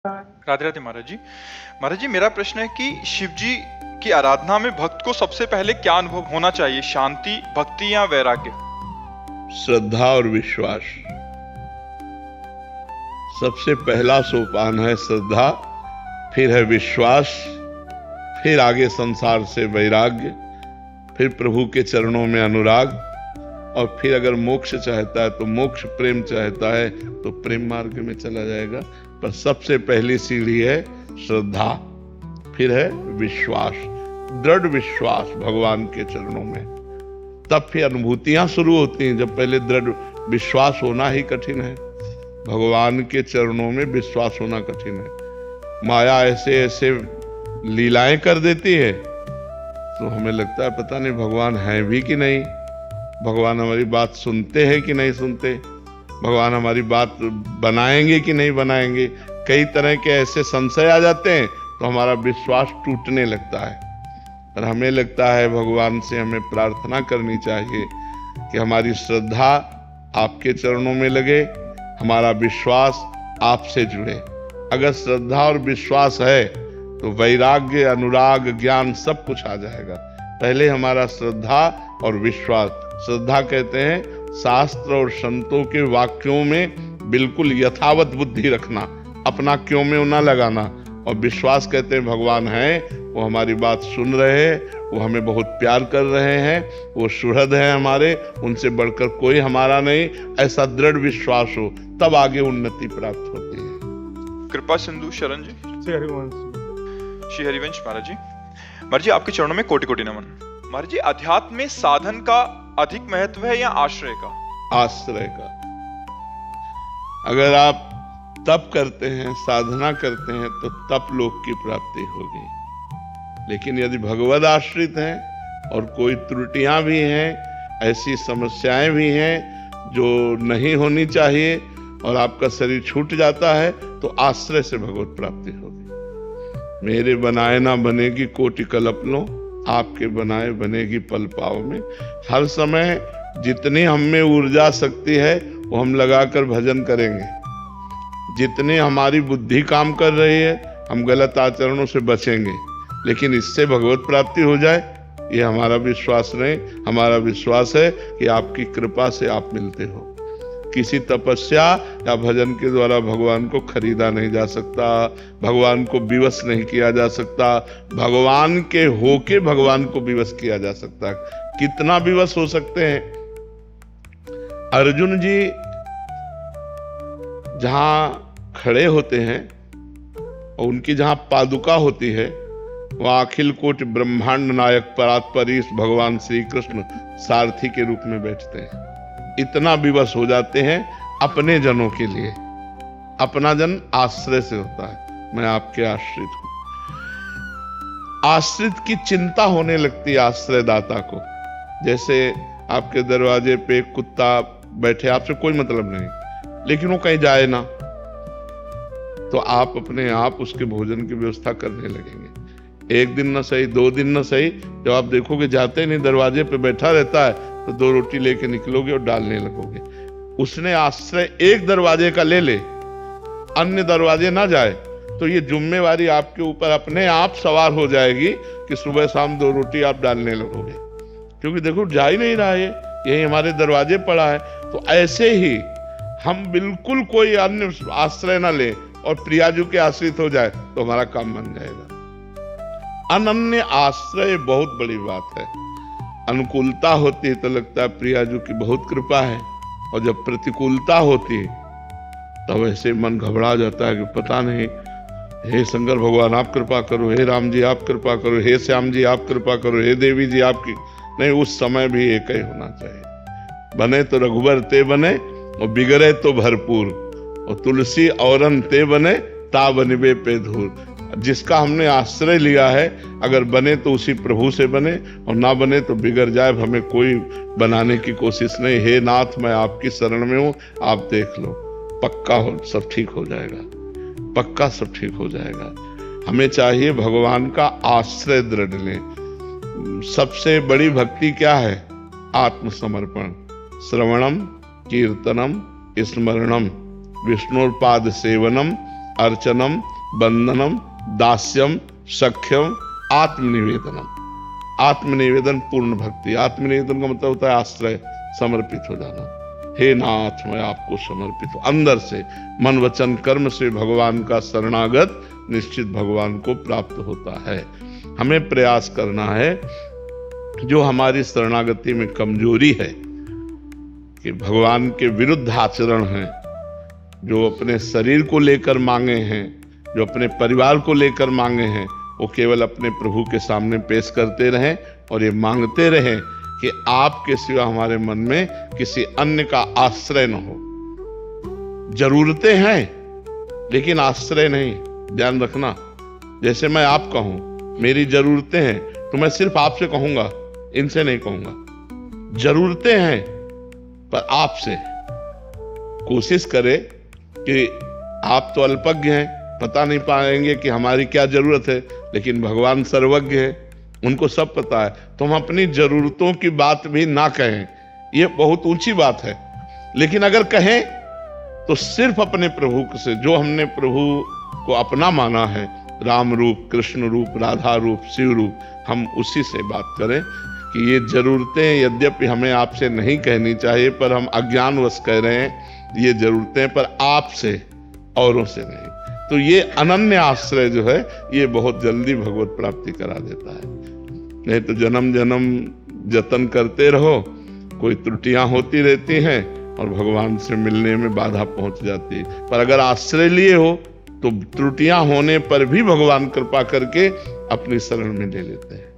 राधे राधे महाराज जी। महाराज जी, मेरा प्रश्न है कि शिव जी की आराधना में भक्त को सबसे पहले क्या अनुभव होना चाहिए? शांति, भक्ति या वैराग्य? श्रद्धा और विश्वास। सबसे पहला सोपान है श्रद्धा, फिर है विश्वास, फिर आगे संसार से वैराग्य, फिर प्रभु के चरणों में अनुराग, और फिर अगर मोक्ष चाहता है तो मोक्ष, प्रेम चाहता है तो प्रेम मार्ग में चला जाएगा। पर सबसे पहली सीढ़ी है श्रद्धा, फिर है विश्वास, दृढ़ विश्वास भगवान के चरणों में। तब फिर अनुभूतियां शुरू होती हैं। जब पहले दृढ़ विश्वास होना ही कठिन है, भगवान के चरणों में विश्वास होना कठिन है। माया ऐसे ऐसे लीलाएं कर देती है तो हमें लगता है पता नहीं भगवान है भी कि नहीं, भगवान हमारी बात सुनते हैं कि नहीं सुनते, भगवान हमारी बात बनाएंगे कि नहीं बनाएंगे। कई तरह के ऐसे संशय आ जाते हैं तो हमारा विश्वास टूटने लगता है। और हमें लगता है भगवान से हमें प्रार्थना करनी चाहिए कि हमारी श्रद्धा आपके चरणों में लगे, हमारा विश्वास आपसे जुड़े। अगर श्रद्धा और विश्वास है तो वैराग्य, अनुराग, ज्ञान सब कुछ आ जाएगा। पहले हमारा श्रद्धा और विश्वास। श्रद्धा कहते हैं शास्त्र और संतों के वाक्यों में बिल्कुल यथावत बुद्धि रखना, अपना क्यों में ना लगाना। और विश्वास कहते हैं भगवान है, वो हमारी बात सुन रहे हैं, वो हमें बहुत प्यार कर रहे हैं, वो सुहृद है हमारे, उनसे बढ़कर कोई हमारा नहीं। ऐसा दृढ़ विश्वास हो तब आगे उन्नति प्राप्त होती है। कृपा सिंधु शरण जी। श्री हरिवंश महाराज जी। महाराज जी, आपके चरणों में कोटि कोटि नमन। महाराज जी, अध्यात्म में साधन का अधिक महत्व है या आश्रय का? आश्रय का। अगर आप तप करते हैं, साधना करते हैं तो तप लोक की प्राप्ति होगी। लेकिन यदि भगवद आश्रित हैं और कोई त्रुटियां भी हैं, ऐसी समस्याएं भी हैं जो नहीं होनी चाहिए और आपका शरीर छूट जाता है, तो आश्रय से भगवत प्राप्ति होगी। मेरे बनाए ना बनेगी कोटि कल्पनो, आपके बनाए बनेगी पल पाव में। हर समय जितनी हम में ऊर्जा शक्ति है वो हम लगाकर भजन करेंगे। जितनी हमारी बुद्धि काम कर रही है हम गलत आचरणों से बचेंगे। लेकिन इससे भगवत प्राप्ति हो जाए ये हमारा विश्वास नहीं। हमारा विश्वास है कि आपकी कृपा से आप मिलते हो। किसी तपस्या या भजन के द्वारा भगवान को खरीदा नहीं जा सकता, भगवान को विवश नहीं किया जा सकता। भगवान के होके भगवान को विवश किया जा सकता। कितना विवश हो सकते हैं? अर्जुन जी जहां खड़े होते हैं और उनकी जहां पादुका होती है वहां अखिल कोटि ब्रह्मांड नायक परात्परीश भगवान श्री कृष्ण सारथी के रूप में बैठते हैं। इतना विवश हो जाते हैं अपने जनों के लिए। अपना जन आश्रय से होता है, मैं आपके आश्रित हूं। आश्रित की चिंता होने लगती है आश्रयदाता को। जैसे आपके दरवाजे पे कुत्ता बैठे, आपसे कोई मतलब नहीं, लेकिन वो कहीं जाए ना, तो आप अपने आप उसके भोजन की व्यवस्था करने लगेंगे। एक दिन न सही, 2 दिन न सही, जब आप देखोगे जाते नहीं, दरवाजे पे बैठा रहता है, तो 2 रोटी लेके निकलोगे और डालने लगोगे। उसने आश्रय एक दरवाजे का ले ले, अन्य दरवाजे ना जाए, तो ये जिम्मेवारी आपके ऊपर अपने आप सवार हो जाएगी कि सुबह शाम 2 रोटी आप डालने लगोगे। क्योंकि देखो जा ही नहीं रहा है, यही हमारे दरवाजे पड़ा है। तो ऐसे ही हम बिल्कुल कोई अन्य आश्रय ना ले और प्रियाजू के आश्रित हो जाए तो हमारा काम बन जाएगा। अनन्य आश्रय बहुत बड़ी बात है। अनुकूलता होती है तो लगता है प्रियाजू की बहुत कृपा है, और जब प्रतिकूलता होती है तब ऐसे मन घबरा जाता है कि पता नहीं, हे शंकर भगवान आप कृपा करो, हे राम जी आप कृपा करो, हे श्याम जी आप कृपा करो, हे देवी जी आपकी। नहीं, उस समय भी एक ही होना चाहिए। बने तो रघुबर ते बने और बिगड़े तो भरपूर, और तुलसी औरन ते बने ता बनिबे पे धूर। जिसका हमने आश्रय लिया है, अगर बने तो उसी प्रभु से बने, और ना बने तो बिगड़ जाए, हमें कोई बनाने की कोशिश नहीं। हे नाथ मैं आपकी शरण में हूं, आप देख लो, पक्का हो, सब ठीक हो जाएगा, पक्का सब ठीक हो जाएगा। हमें चाहिए भगवान का आश्रय दृढ़ लें। सबसे बड़ी भक्ति क्या है? आत्मसमर्पण। श्रवणम कीर्तनम स्मरणम विष्णुपाद सेवनम अर्चनम, बंधनम, दास्यम, सख्यम, आत्मनिवेदनम। आत्मनिवेदन पूर्ण भक्ति। आत्मनिवेदन का मतलब होता है आश्रय, समर्पित हो जाना। हे नाथ, मैं आपको समर्पित हूं। अंदर से मन वचन कर्म से भगवान का शरणागत निश्चित भगवान को प्राप्त होता है। हमें प्रयास करना है, जो हमारी शरणागति में कमजोरी है, कि भगवान के विरुद्ध आचरण है, जो अपने शरीर को लेकर मांगे हैं, जो अपने परिवार को लेकर मांगे हैं, वो केवल अपने प्रभु के सामने पेश करते रहें और ये मांगते रहें कि आपके सिवा हमारे मन में किसी अन्य का आश्रय न हो। जरूरतें हैं लेकिन आश्रय नहीं, ध्यान रखना। जैसे मैं आपका हूं, मेरी जरूरतें हैं तो मैं सिर्फ आपसे कहूंगा, इनसे नहीं कहूंगा। जरूरतें हैं पर आपसे। कोशिश करें कि आप तो अल्पज्ञ हैं, पता नहीं पाएंगे कि हमारी क्या जरूरत है, लेकिन भगवान सर्वज्ञ है, उनको सब पता है। तो हम अपनी जरूरतों की बात भी ना कहें, ये बहुत ऊंची बात है। लेकिन अगर कहें तो सिर्फ अपने प्रभु से, जो हमने प्रभु को अपना माना है, राम रूप, कृष्ण रूप, राधा रूप, शिव रूप, हम उसी से बात करें कि ये जरूरतें यद्यपि हमें आपसे नहीं कहनी चाहिए, पर हम अज्ञानवश कह रहे हैं ये जरूरतें, पर आपसे, औरों से नहीं। तो ये अनन्य आश्रय जो है, ये बहुत जल्दी भगवत प्राप्ति करा देता है। नहीं तो जन्म जन्म जतन करते रहो, कोई त्रुटियां होती रहती हैं और भगवान से मिलने में बाधा पहुंच जाती है। पर अगर आश्रय लिए हो तो त्रुटियां होने पर भी भगवान कृपा करके अपनी शरण में ले लेते हैं।